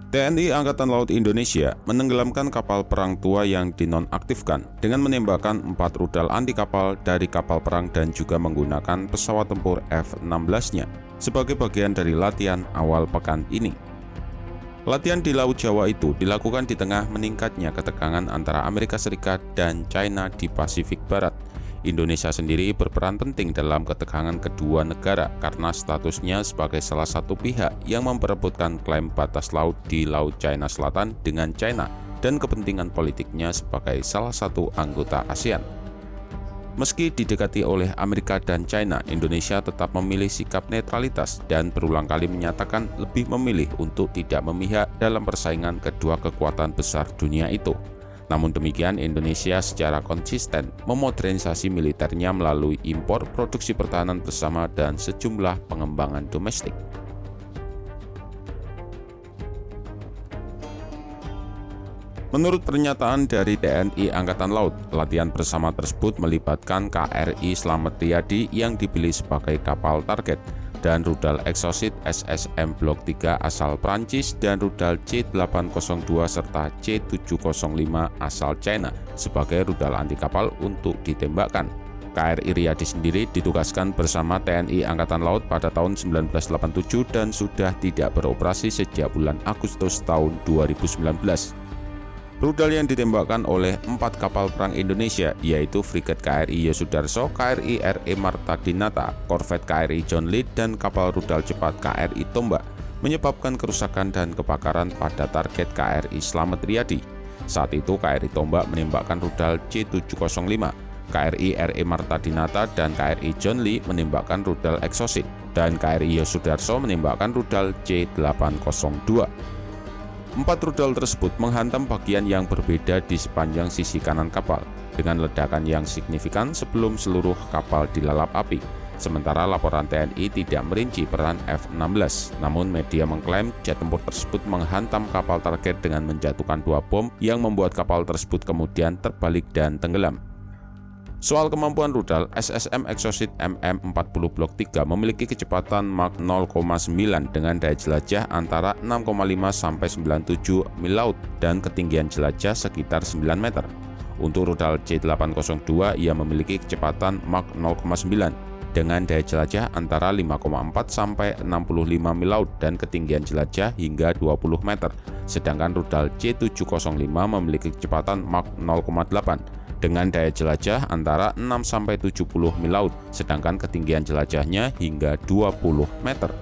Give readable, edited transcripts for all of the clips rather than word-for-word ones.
TNI Angkatan Laut Indonesia menenggelamkan kapal perang tua yang dinonaktifkan dengan menembakkan 4 rudal anti kapal dari kapal perang dan juga menggunakan pesawat tempur F-16-nya sebagai bagian dari latihan awal pekan ini. Latihan di Laut Jawa itu dilakukan di tengah meningkatnya ketegangan antara Amerika Serikat dan China di Pasifik Barat. Indonesia sendiri berperan penting dalam ketegangan kedua negara karena statusnya sebagai salah satu pihak yang memperebutkan klaim batas laut di Laut China Selatan dengan China dan kepentingan politiknya sebagai salah satu anggota ASEAN. Meski didekati oleh Amerika dan China, Indonesia tetap memilih sikap netralitas dan berulang kali menyatakan lebih memilih untuk tidak memihak dalam persaingan kedua kekuatan besar dunia itu. Namun demikian, Indonesia secara konsisten memodernisasi militernya melalui impor produksi pertahanan bersama dan sejumlah pengembangan domestik. Menurut pernyataan dari TNI Angkatan Laut, latihan bersama tersebut melibatkan KRI Slamet Riyadi yang dipilih sebagai kapal target dan rudal Exocet SSM Blok 3 asal Prancis dan rudal C-802 serta C-705 asal China sebagai rudal anti kapal untuk ditembakkan. KRI Riyadi sendiri ditugaskan bersama TNI Angkatan Laut pada tahun 1987 dan sudah tidak beroperasi sejak bulan Agustus tahun 2019. Rudal yang ditembakkan oleh 4 kapal perang Indonesia yaitu Frigat KRI Yosudarso, KRI RE Marta Dinata, korvet KRI John Lead, dan kapal rudal cepat KRI Tombak menyebabkan kerusakan dan kebakaran pada target KRI Slamet Riyadi. Saat itu KRI Tombak menembakkan rudal C-705, KRI RE Marta Dinata dan KRI John Lee menembakkan rudal Exocet, dan KRI Yosudarso menembakkan rudal C-802. 4 rudal tersebut menghantam bagian yang berbeda di sepanjang sisi kanan kapal dengan ledakan yang signifikan sebelum seluruh kapal dilalap api. Sementara laporan TNI tidak merinci peran F-16, namun media mengklaim jet tempur tersebut menghantam kapal target dengan menjatuhkan 2 bom yang membuat kapal tersebut kemudian terbalik dan tenggelam. Soal kemampuan rudal, SSM Exocet MM40 Blok 3 memiliki kecepatan Mach 0,9 dengan daya jelajah antara 6,5 sampai 97 mil laut dan ketinggian jelajah sekitar 9 meter. Untuk rudal C-802 ia memiliki kecepatan Mach 0,9 dengan daya jelajah antara 5,4 sampai 65 mil laut dan ketinggian jelajah hingga 20 meter. Sedangkan rudal C-705 memiliki kecepatan Mach 0,8 dengan daya jelajah antara 6 sampai 70 mil laut, sedangkan ketinggian jelajahnya hingga 20 meter.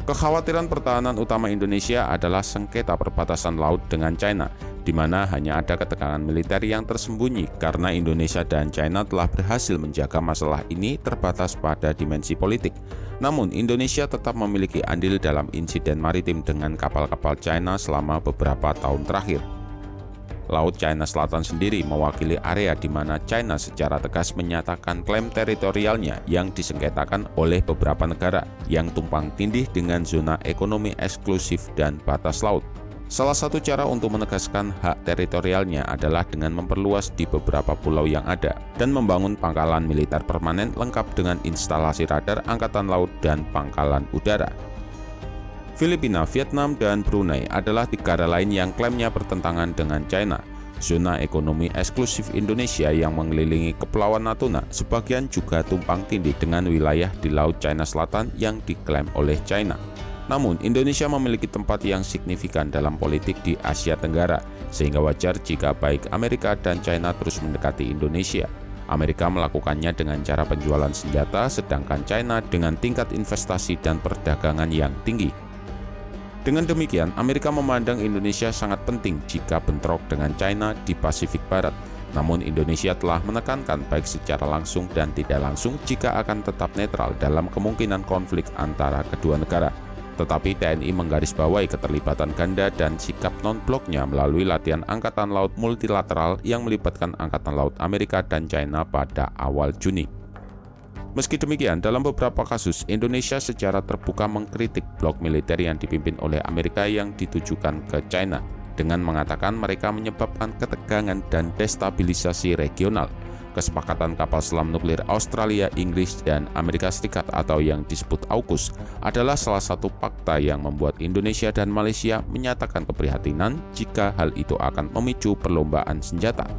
Kekhawatiran pertahanan utama Indonesia adalah sengketa perbatasan laut dengan China, di mana hanya ada ketegangan militer yang tersembunyi karena Indonesia dan China telah berhasil menjaga masalah ini terbatas pada dimensi politik. Namun, Indonesia tetap memiliki andil dalam insiden maritim dengan kapal-kapal China selama beberapa tahun terakhir. Laut China Selatan sendiri mewakili area di mana China secara tegas menyatakan klaim teritorialnya yang disengketakan oleh beberapa negara yang tumpang tindih dengan zona ekonomi eksklusif dan batas laut. Salah satu cara untuk menegaskan hak teritorialnya adalah dengan memperluas di beberapa pulau yang ada dan membangun pangkalan militer permanen lengkap dengan instalasi radar, angkatan laut, dan pangkalan udara. Filipina, Vietnam, dan Brunei adalah 3 negara lain yang klaimnya bertentangan dengan China. Zona ekonomi eksklusif Indonesia yang mengelilingi Kepulauan Natuna sebagian juga tumpang tindih dengan wilayah di Laut China Selatan yang diklaim oleh China. Namun, Indonesia memiliki tempat yang signifikan dalam politik di Asia Tenggara, sehingga wajar jika baik Amerika dan China terus mendekati Indonesia. Amerika melakukannya dengan cara penjualan senjata, sedangkan China dengan tingkat investasi dan perdagangan yang tinggi. Dengan demikian, Amerika memandang Indonesia sangat penting jika bentrok dengan China di Pasifik Barat. Namun Indonesia telah menekankan baik secara langsung dan tidak langsung jika akan tetap netral dalam kemungkinan konflik antara kedua negara. Tetapi TNI menggarisbawahi keterlibatan ganda dan sikap non-bloknya melalui latihan Angkatan Laut multilateral yang melibatkan Angkatan Laut Amerika dan China pada awal Juni. Meski demikian, dalam beberapa kasus, Indonesia secara terbuka mengkritik blok militer yang dipimpin oleh Amerika yang ditujukan ke China, dengan mengatakan mereka menyebabkan ketegangan dan destabilisasi regional. Kesepakatan kapal selam nuklir Australia, Inggris, dan Amerika Serikat atau yang disebut AUKUS adalah salah satu fakta yang membuat Indonesia dan Malaysia menyatakan keprihatinan jika hal itu akan memicu perlombaan senjata.